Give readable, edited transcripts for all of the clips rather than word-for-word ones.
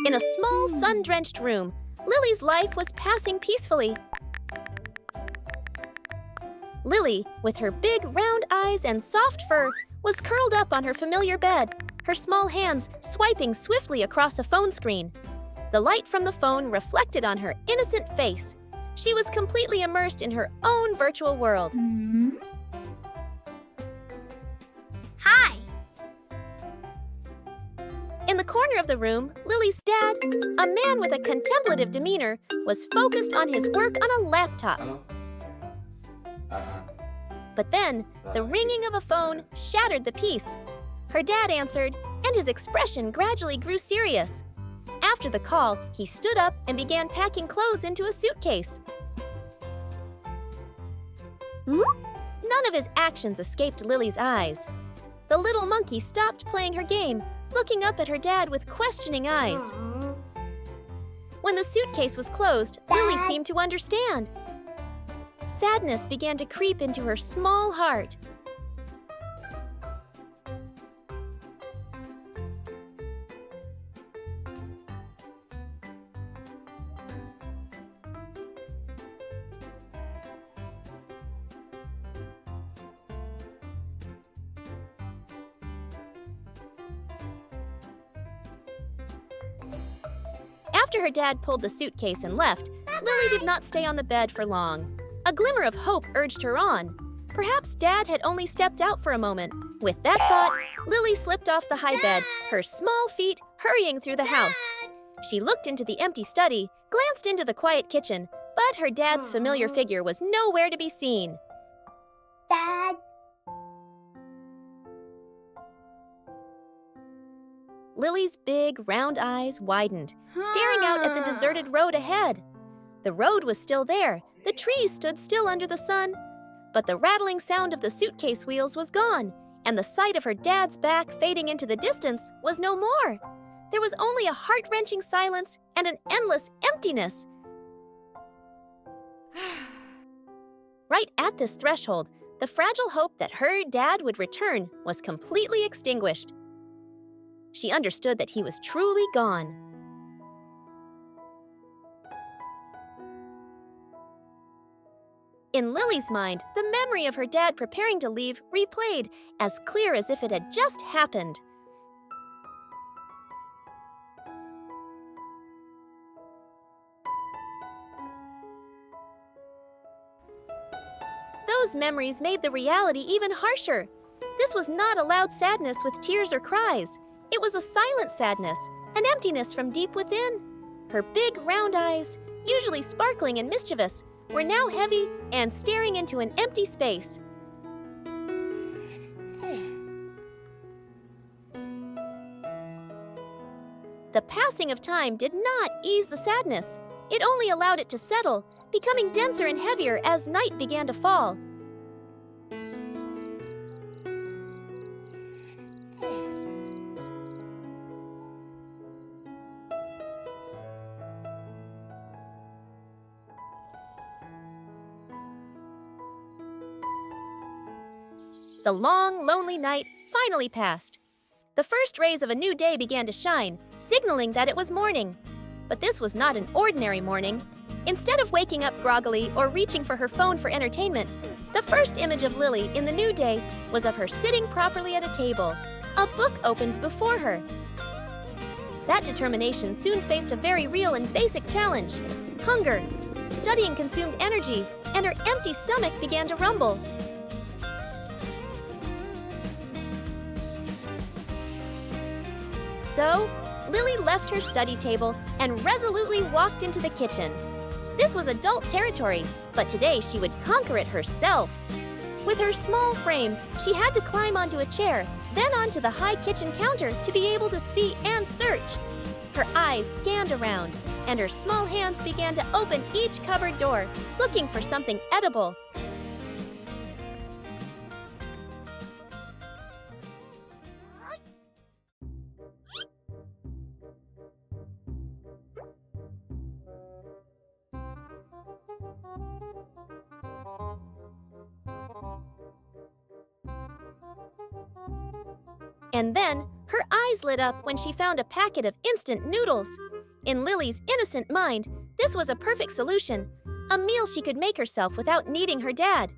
In a small, sun-drenched room, Lily's life was passing peacefully. Lily, with her big round eyes and soft fur, was curled up on her familiar bed, her small hands swiping swiftly across a phone screen. The light from the phone reflected on her innocent face. She was completely immersed in her own virtual world. Hi. In the corner of the room, Lily's dad, a man with a contemplative demeanor, was focused on his work on a laptop. But then, the ringing of a phone shattered the peace. Her dad answered, and his expression gradually grew serious. After the call, he stood up and began packing clothes into a suitcase. None of his actions escaped Lily's eyes. The little monkey stopped playing her game, looking up at her dad with questioning eyes. When the suitcase was closed, Lily seemed to understand. Sadness began to creep into her small heart. After her dad pulled the suitcase and left, Lily did not stay on the bed for long. A glimmer of hope urged her on. Perhaps Dad had only stepped out for a moment. With that thought, Lily slipped off the high bed, her small feet hurrying through the house. She looked into the empty study, glanced into the quiet kitchen, but her dad's familiar figure was nowhere to be seen. Dad. Lily's big, round eyes widened, staring out at the deserted road ahead. The road was still there, the trees stood still under the sun, but the rattling sound of the suitcase wheels was gone, and the sight of her dad's back fading into the distance was no more. There was only a heart-wrenching silence and an endless emptiness. Right at this threshold, the fragile hope that her dad would return was completely extinguished. She understood that he was truly gone. In Lily's mind, the memory of her dad preparing to leave replayed, as clear as if it had just happened. Those memories made the reality even harsher. This was not a loud sadness with tears or cries. It was a silent sadness, an emptiness from deep within. Her big, round eyes, usually sparkling and mischievous, were now heavy and staring into an empty space. The passing of time did not ease the sadness. It only allowed it to settle, becoming denser and heavier as night began to fall. The long, lonely night finally passed. The first rays of a new day began to shine, signaling that it was morning. But this was not an ordinary morning. Instead of waking up groggily or reaching for her phone for entertainment, the first image of Lily in the new day was of her sitting properly at a table. A book opens before her. That determination soon faced a very real and basic challenge: hunger. Studying consumed energy, and her empty stomach began to rumble. So, Lily left her study table and resolutely walked into the kitchen. This was adult territory, but today she would conquer it herself. With her small frame, she had to climb onto a chair, then onto the high kitchen counter to be able to see and search. Her eyes scanned around, and her small hands began to open each cupboard door, looking for something edible. And then, her eyes lit up when she found a packet of instant noodles. In Lily's innocent mind, this was a perfect solution, a meal she could make herself without needing her dad.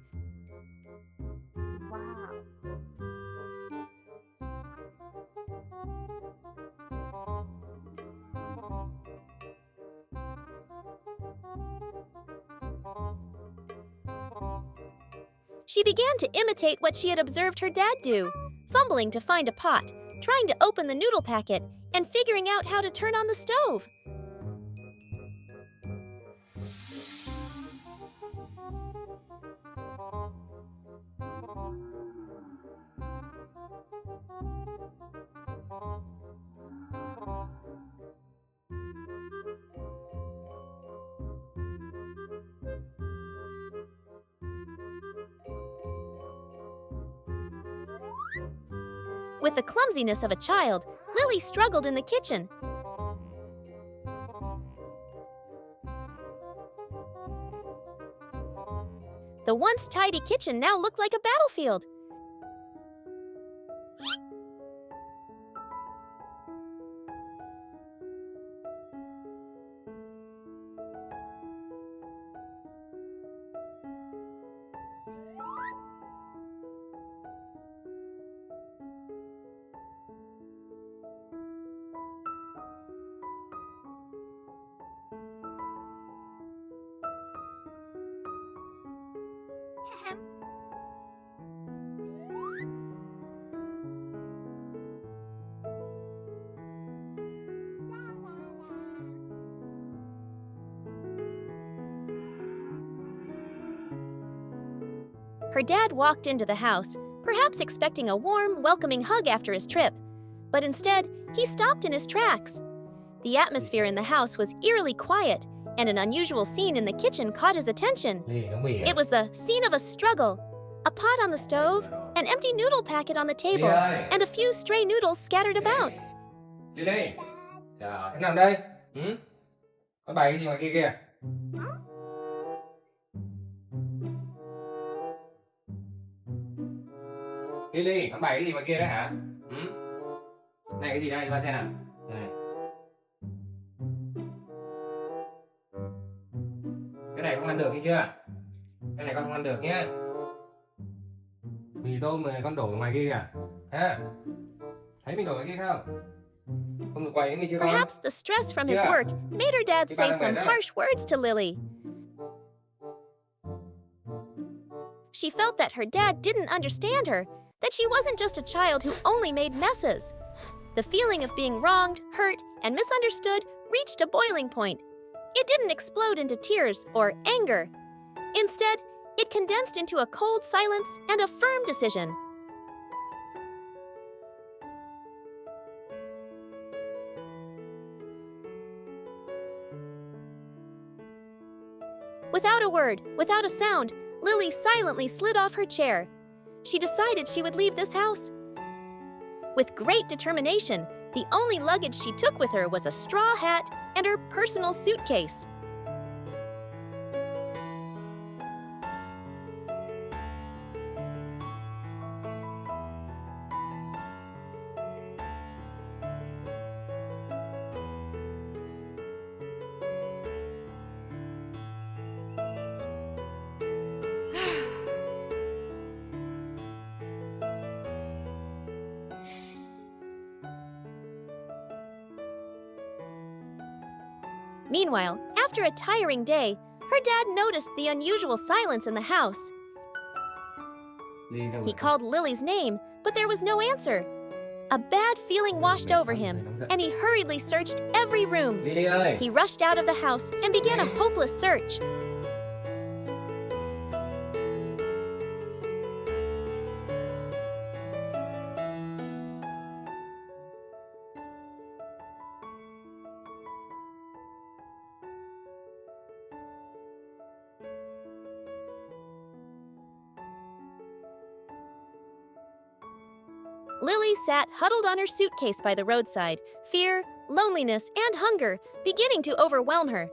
She began to imitate what she had observed her dad do, fumbling to find a pot, trying to open the noodle packet, and figuring out how to turn on the stove. With the clumsiness of a child, Lily struggled in the kitchen. The once tidy kitchen now looked like a battlefield. Her dad walked into the house, perhaps expecting a warm, welcoming hug after his trip. But instead, he stopped in his tracks. The atmosphere in the house was eerily quiet, and an unusual scene in the kitchen caught his attention. It was the scene of a struggle. A pot on the stove, an empty noodle packet on the table, and a few stray noodles scattered about. Lily, em nằm đây. Con bày cái gì ngoài kia kìa? Lily, con bày cái gì ngoài kia đấy hả? Này cái gì đây? Ba xem nào. Này. Cái này không ăn được, nghe chưa? Cái này con không ăn được nhé. Mì tôm này con đổ ngoài kia kìa. Ha? Thấy mình đổ ngoài kia không? Không được quay, nghe chưa con? Perhaps the stress from his work made her dad say some harsh words to Lily. She felt that her dad didn't understand her, that she wasn't just a child who only made messes. The feeling of being wronged, hurt, and misunderstood reached a boiling point. It didn't explode into tears or anger. Instead, it condensed into a cold silence and a firm decision. Without a word, without a sound, Lily silently slid off her chair. She decided she would leave this house. With great determination, the only luggage she took with her was a straw hat and her personal suitcase. Meanwhile, after a tiring day, her dad noticed the unusual silence in the house. He called Lily's name, but there was no answer. A bad feeling washed over him, and he hurriedly searched every room. He rushed out of the house and began a hopeless search. Lily sat huddled on her suitcase by the roadside, fear, loneliness, and hunger beginning to overwhelm her.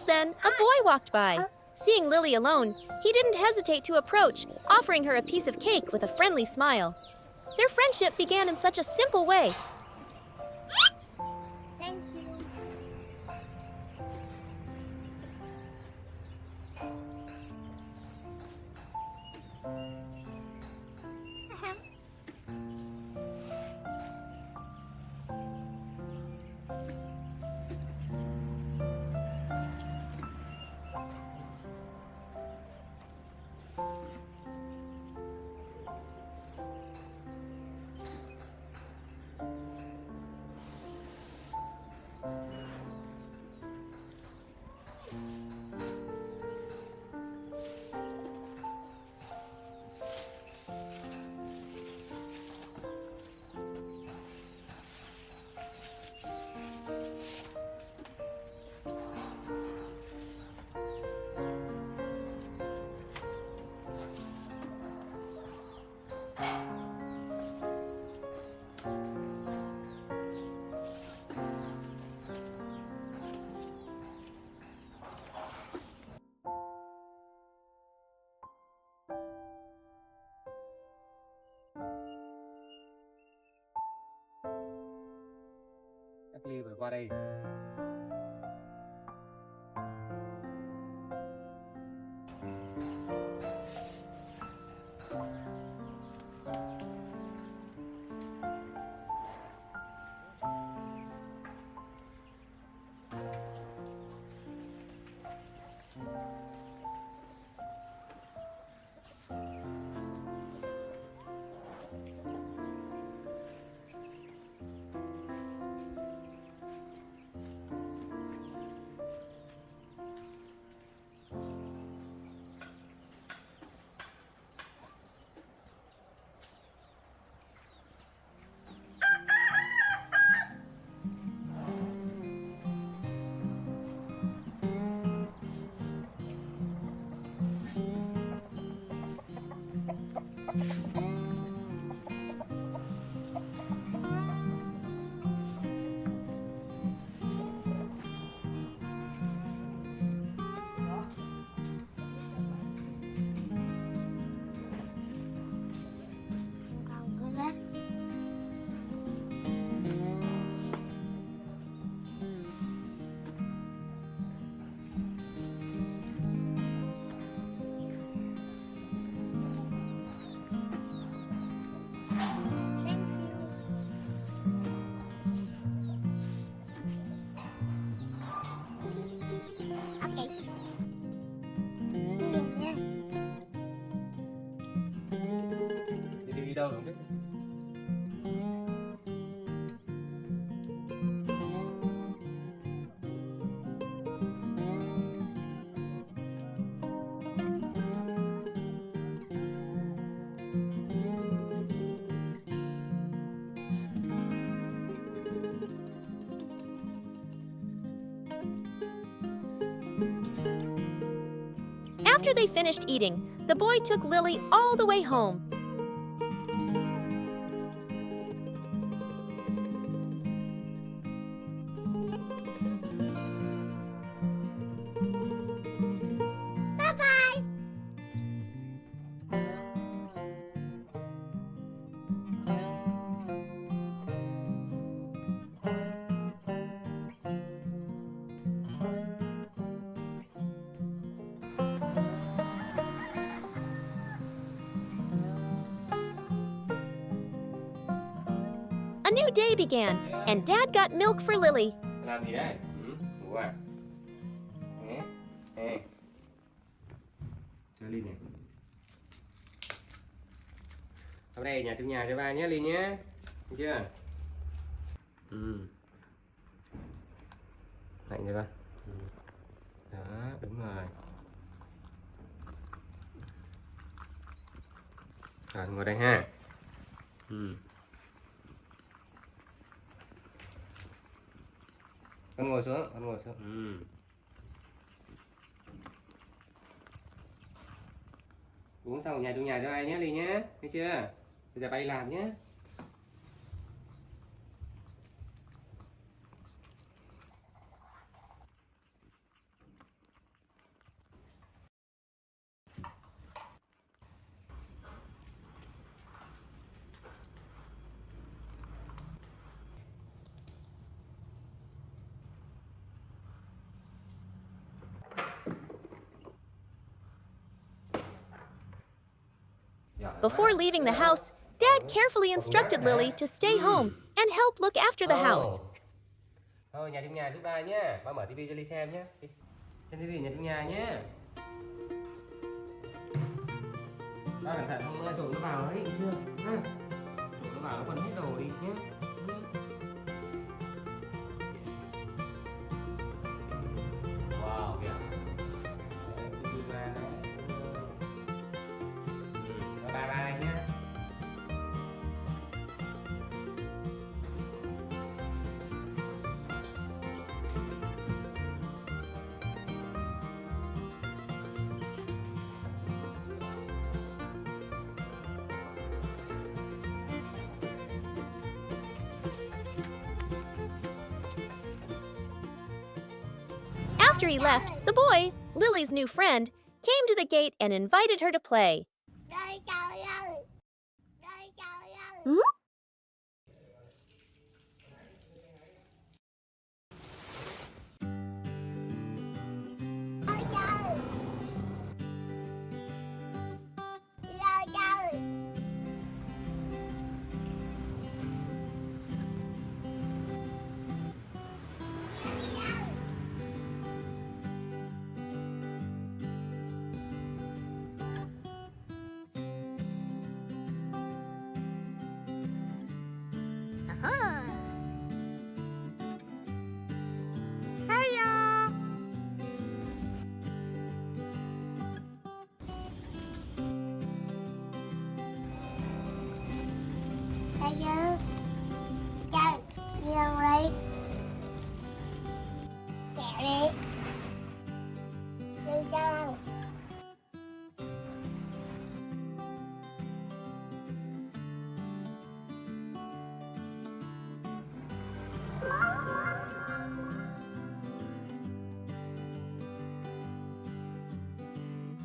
then, a boy walked by. Seeing Lily alone, he didn't hesitate to approach, offering her a piece of cake with a friendly smile. Their friendship began in such a simple way. Thank you. Ly vừa qua đây. Đi đâu không biết. After they finished eating, the boy took Lily all the way home. Bye-bye. A new day began, and Dad got milk for Lily. Làm gì đây? Ngủ à? Nè, nè. Cho Ly nè. Ở đây nhà trong nhà cho ba nhé Ly nhé. Được chưa? Lạnh rồi ba. Đó, đúng rồi. Rồi, ngồi đây ha. Con ngồi xuống, con ngồi xuống. Uống xong nhà trong nhà cho ai nhé Ly nhé, thấy chưa? Bây giờ bay làm nhé. Before leaving the house, Dad carefully instructed Lily to stay home and help look after the house. Thôi, nhà trong nhà giúp ba nhé. Ba mở tivi cho Ly xem nhé. Xem tivi nhà trong nhà nhé. Ba cẩn thận không trộm nó vào đấy, chưa? Ha. Trộm nó vào nó quần hết đồ đi nhé. Wow, kìa. Đấy, tivi ra đấy. Bye bye nhé. After he left, the boy, Lily's new friend, came to the gate and invited her to play.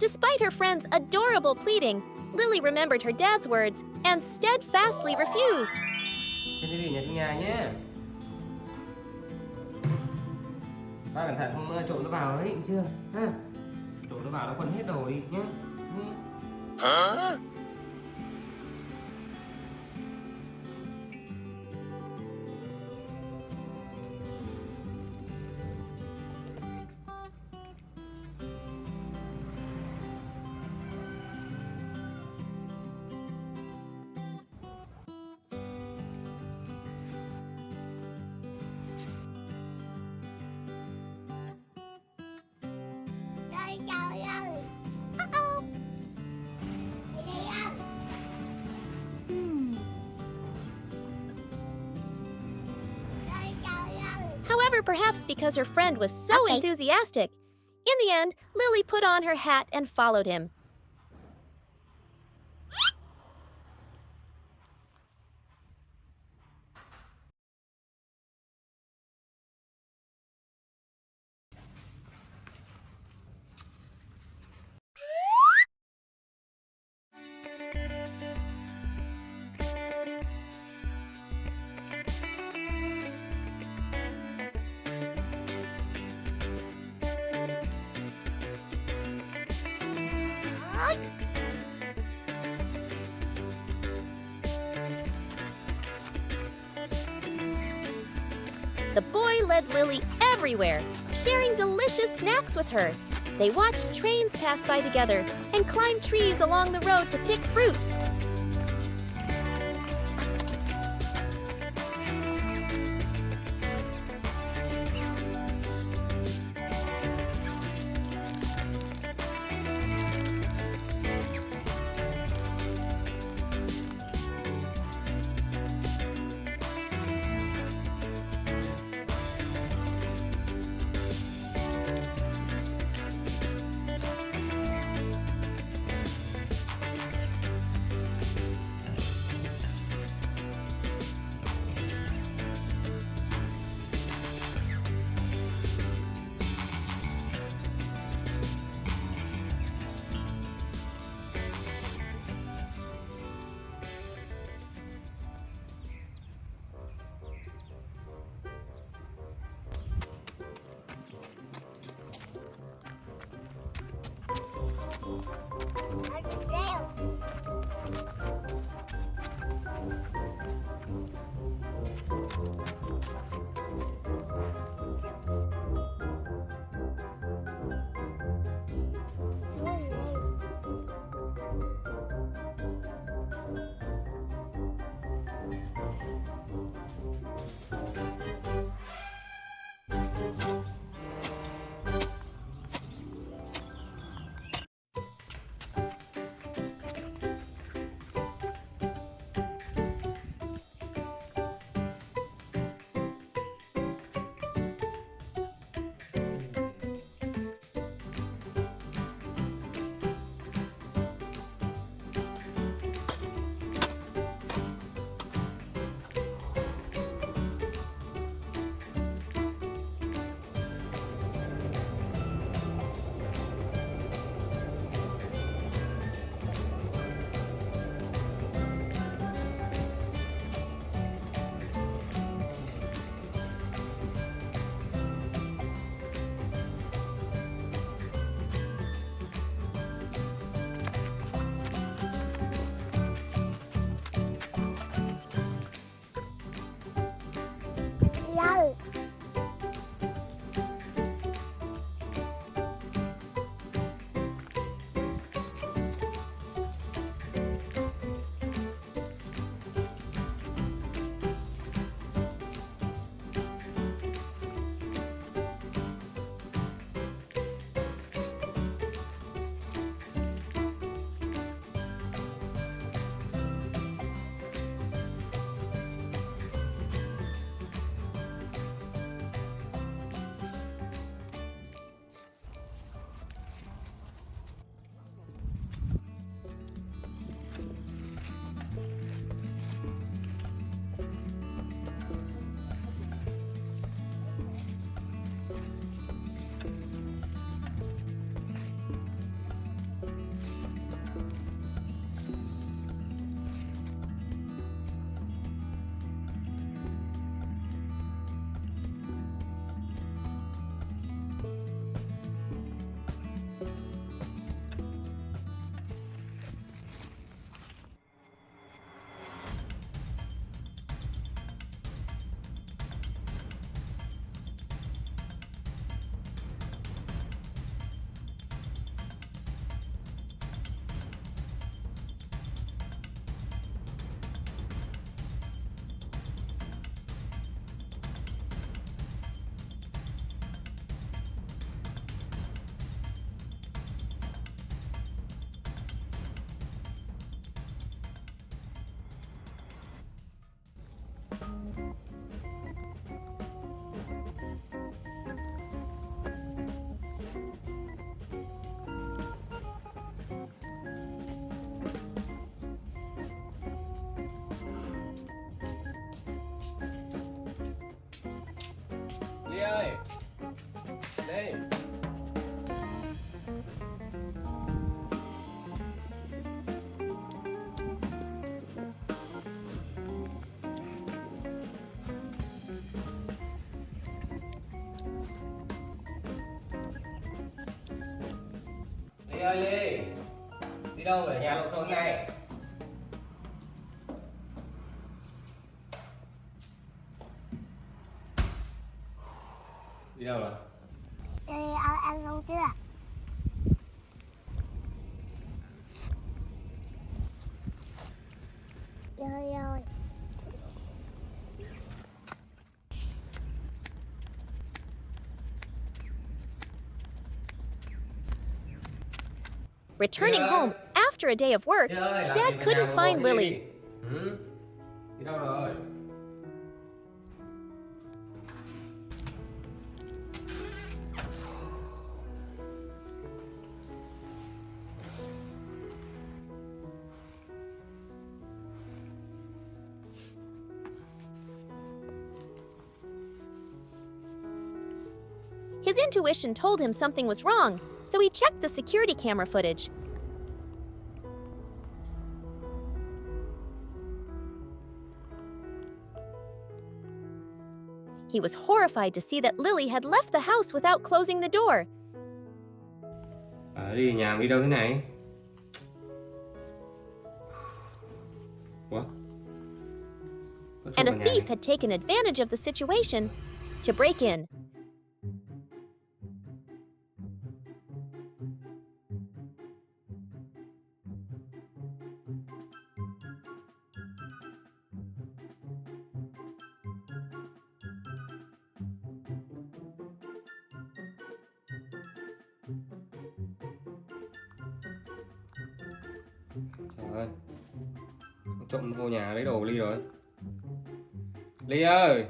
Despite her friend's adorable pleading, Lily remembered her dad's words and steadfastly refused. Xem tivi nhà trong nhà nhé. Ba cẩn thận không trộm nó vào đấy, chưa? Ha. Trộm nó vào nó quần hết đồ đi nhé. Hả? However, perhaps because her friend was so enthusiastic, in the end, Lily put on her hat and followed him. The boy led Lily everywhere, sharing delicious snacks with her. They watched trains pass by together and climbed trees along the road to pick fruit. Rồi. Ly ơi, đây. Ly ơi, Ly, đi đâu ở nhà lộn xộn này? Đi đâu rồi? Đi ăn luôn chưa? Rồi. Returning home after a day of work, Ly ơi, làm Dad gì mà couldn't nhà find ngồi đi. Lily. Ừ? Đi đâu rồi? His intuition told him something was wrong, so he checked the security camera footage. He was horrified to see that Lily had left the house without closing the door. Đi nhà đi đâu thế này? Ủa? Có trộm And a vào nhà thief này. had taken advantage of the situation to break in. Trời ơi, trộm vô nhà lấy đồ của Ly rồi. Ly ơi,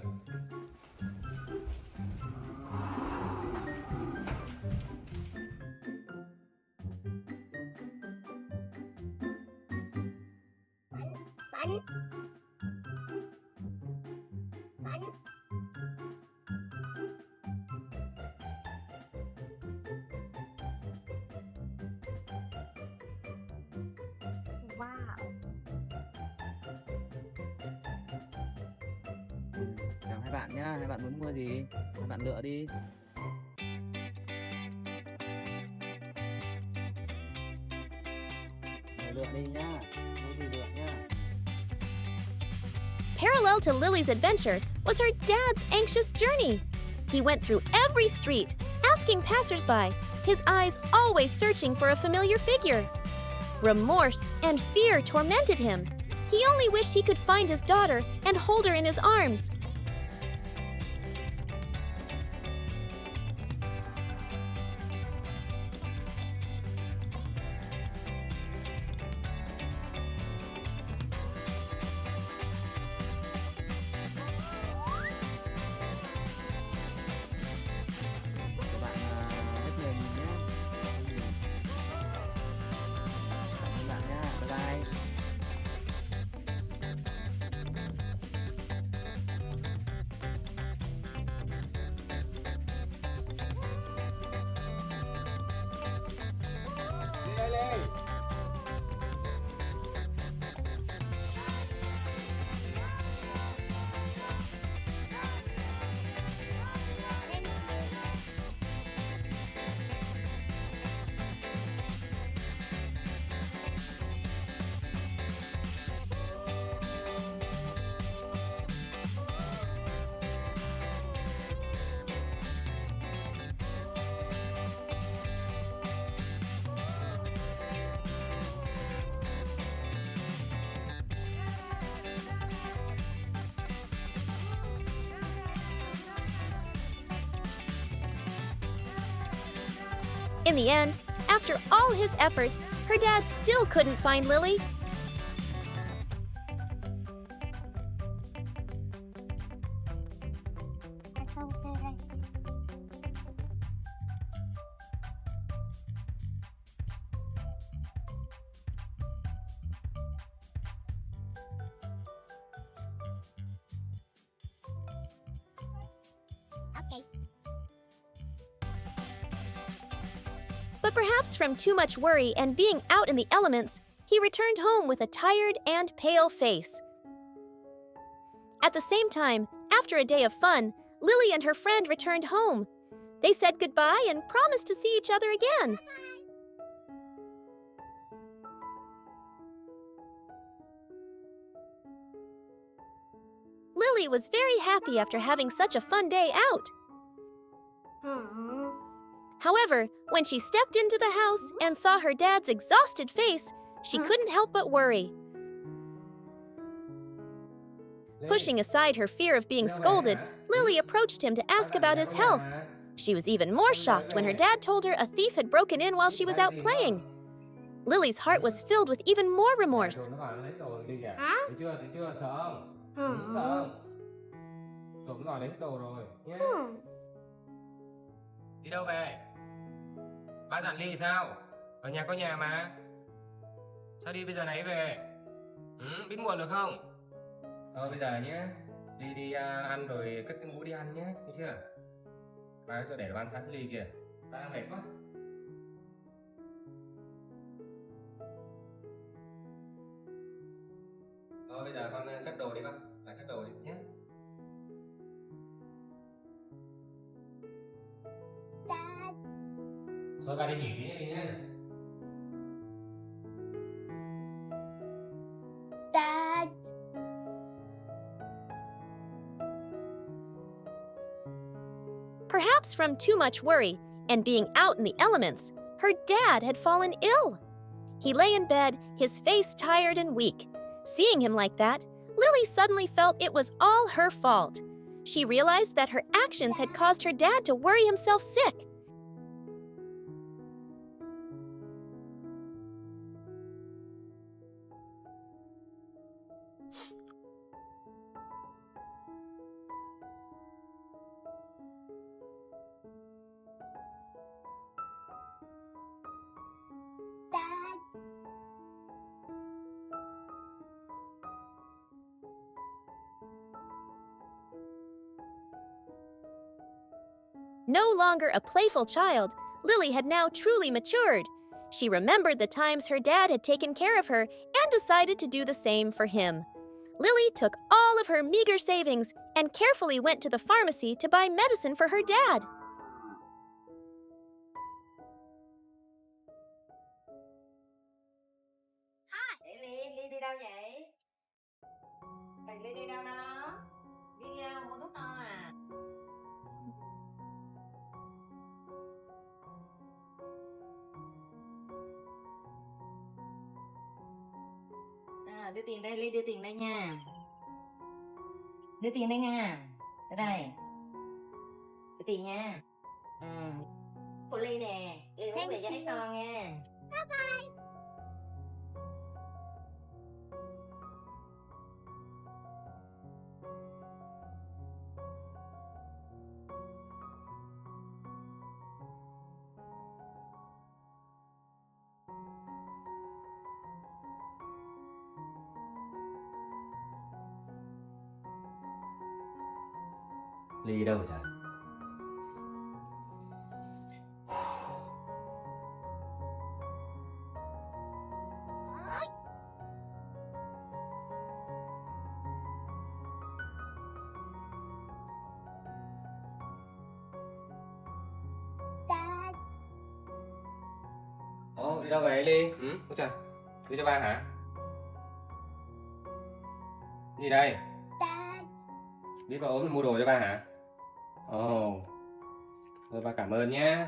Bánh. Bánh. Wow. Chào hai bạn nhá, hai bạn muốn mua gì? Hai bạn lựa đi. Rồi lựa đi nhá, mua gì lựa nhá. Parallel to Lily's adventure was her dad's anxious journey. He went through every street, asking passersby, his eyes always searching for a familiar figure. Remorse and fear tormented him. He only wished he could find his daughter and hold her in his arms. Các bạn hết lời nhìn nhé. Cảm ơn bạn nhá. Bye bye. Đi đây Lê. In the end, after all his efforts, her dad still couldn't find Lily. Con không chơi đây. Ok. But perhaps from too much worry and being out in the elements, he returned home with a tired and pale face. At the same time, after a day of fun, Lily and her friend returned home. They said goodbye and promised to see each other again. Lily was very happy after having such a fun day out. However, when she stepped into the house and saw her dad's exhausted face, she couldn't help but worry. Pushing aside her fear of being scolded, Lily approached him to ask about his health. She was even more shocked when her dad told her a thief had broken in while she was out playing. Lily's heart was filled with even more remorse. Trộm nó vào nó lấy đồ đi kìa. Hả? Thấy chưa? Thấy chưa? Sợ không? Sợ không? Trộm nó vào lấy hết đồ rồi nhé. Đi đâu về? Ba dặn Ly sao? Ở nhà có nhà mà. Sao đi bây giờ nãy về? Biết muộn được không? Thôi bây giờ nhé. Đi ăn rồi cất cái mũ đi ăn nhé. Thấy chưa? Ba cho để đồ ăn sẵn Ly kìa. Ba đang mệt quá. Thôi bây giờ con cất đồ đi con. Lại cất đồ đi nhé. Dad. Thôi ba đi nghỉ tí nhé. Dad. Perhaps from too much worry and being out in the elements, her dad had fallen ill. He lay in bed, his face tired and weak. Seeing him like that, Lily suddenly felt it was all her fault. She realized that her actions had caused her dad to worry himself sick. Dad. No longer a playful child, Lily had now truly matured. She remembered the times her dad had taken care of her and decided to do the same for him. Lily took all of her meager savings and carefully went to the pharmacy to buy medicine for her dad. Ly đi đâu vậy? Ly đi đâu Đưa tiền đây, Ly đưa tiền đây nha. Đưa tiền đây nha. Ở đây. Đưa tiền nha. Của Ly nè. Ly muốn về cho hết con nha. Ly đâu rồi trời? Dad, Ồ, đi đâu vậy Ly? Ôi trời, đi cho ba hả? Gì đây? Dad, Biết ba ốm thì mua đồ cho ba hả? Ồ, thôi ba cảm ơn nhé.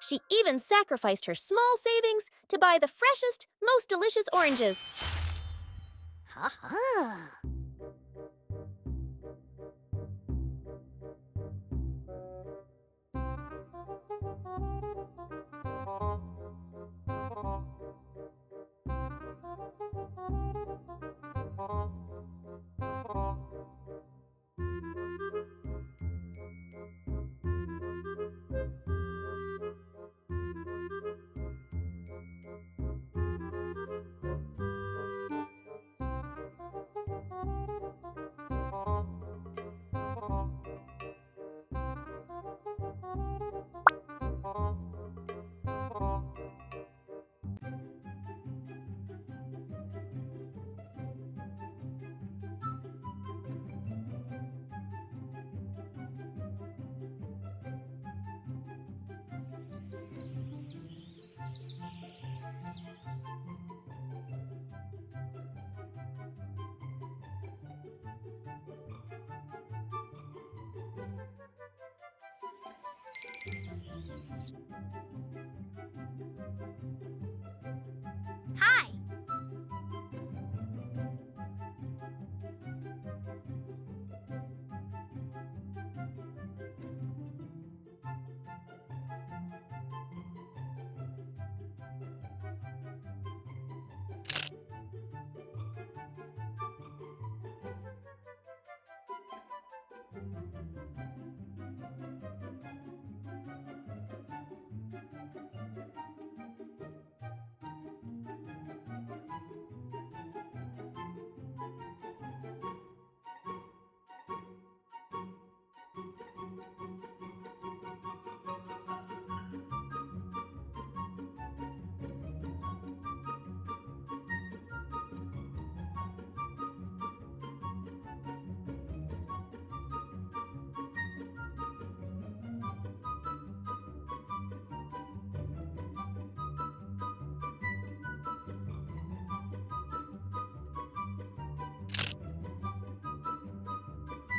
She even sacrificed her small savings to buy the freshest, most delicious oranges. ha ha. Hi.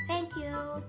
Thank you.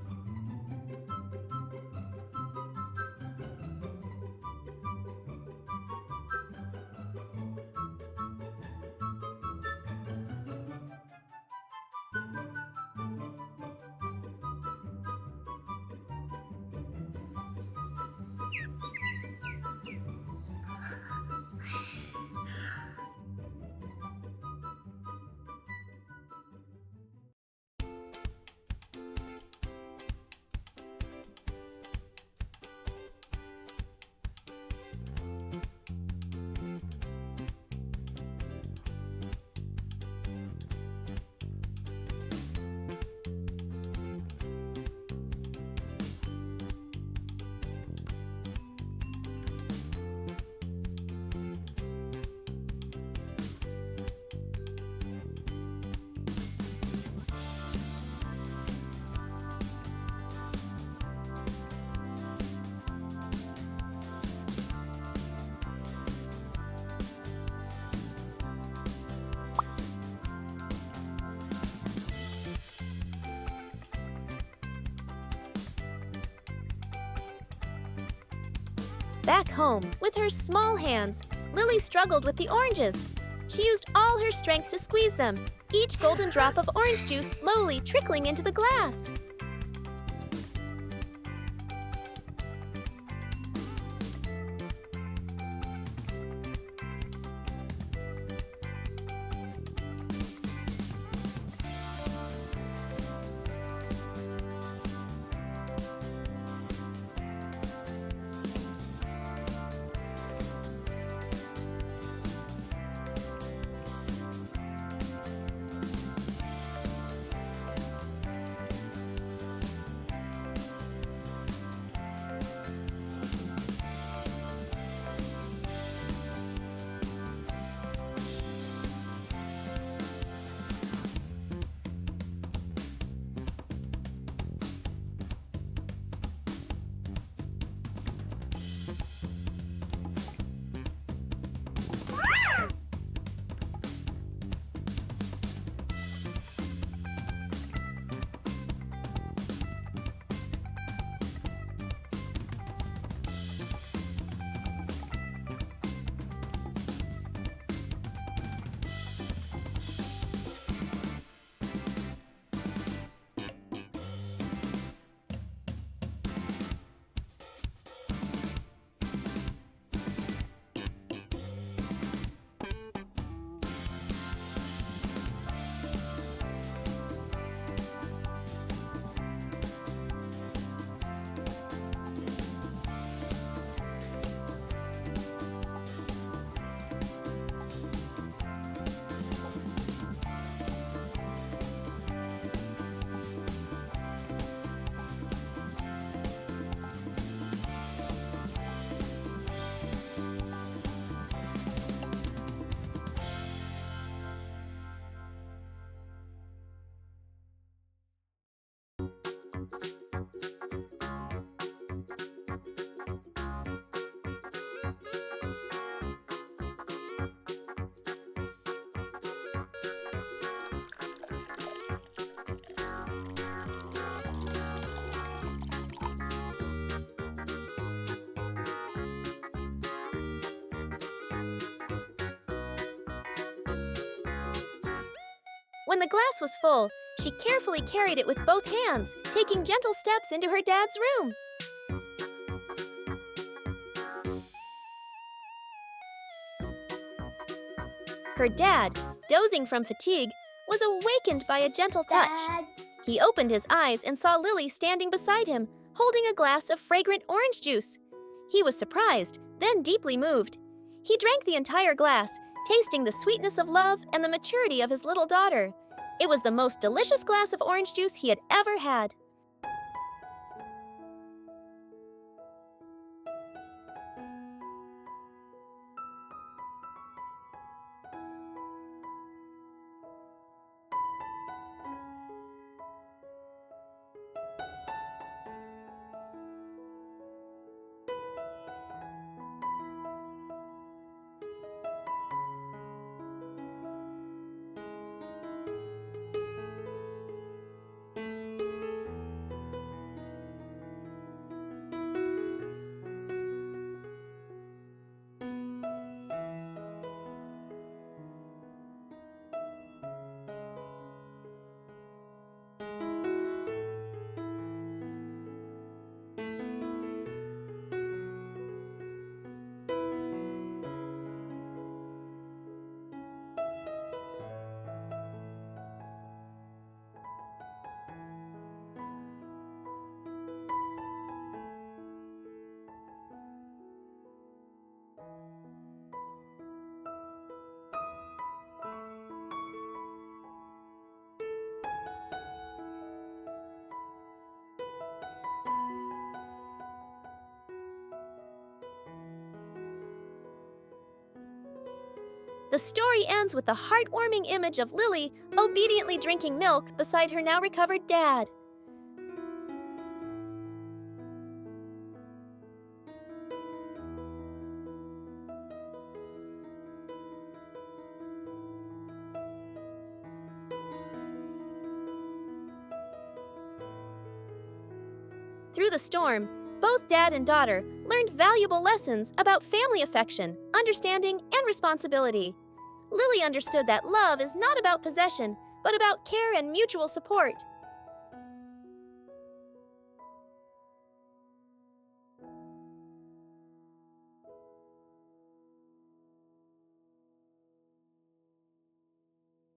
Back home, with her small hands, Lily struggled with the oranges. She used all her strength to squeeze them, each golden drop of orange juice slowly trickling into the glass. When the glass was full, she carefully carried it with both hands, taking gentle steps into her dad's room. Her dad, dozing from fatigue, was awakened by a gentle touch. Dad. He opened his eyes and saw Lily standing beside him, holding a glass of fragrant orange juice. He was surprised, then deeply moved. He drank the entire glass, tasting the sweetness of love and the maturity of his little daughter. It was the most delicious glass of orange juice he had ever had. The story ends with the heartwarming image of Lily obediently drinking milk beside her now recovered dad. Through the storm, both dad and daughter learned valuable lessons about family affection, understanding, and responsibility. Lily understood that love is not about possession, but about care and mutual support.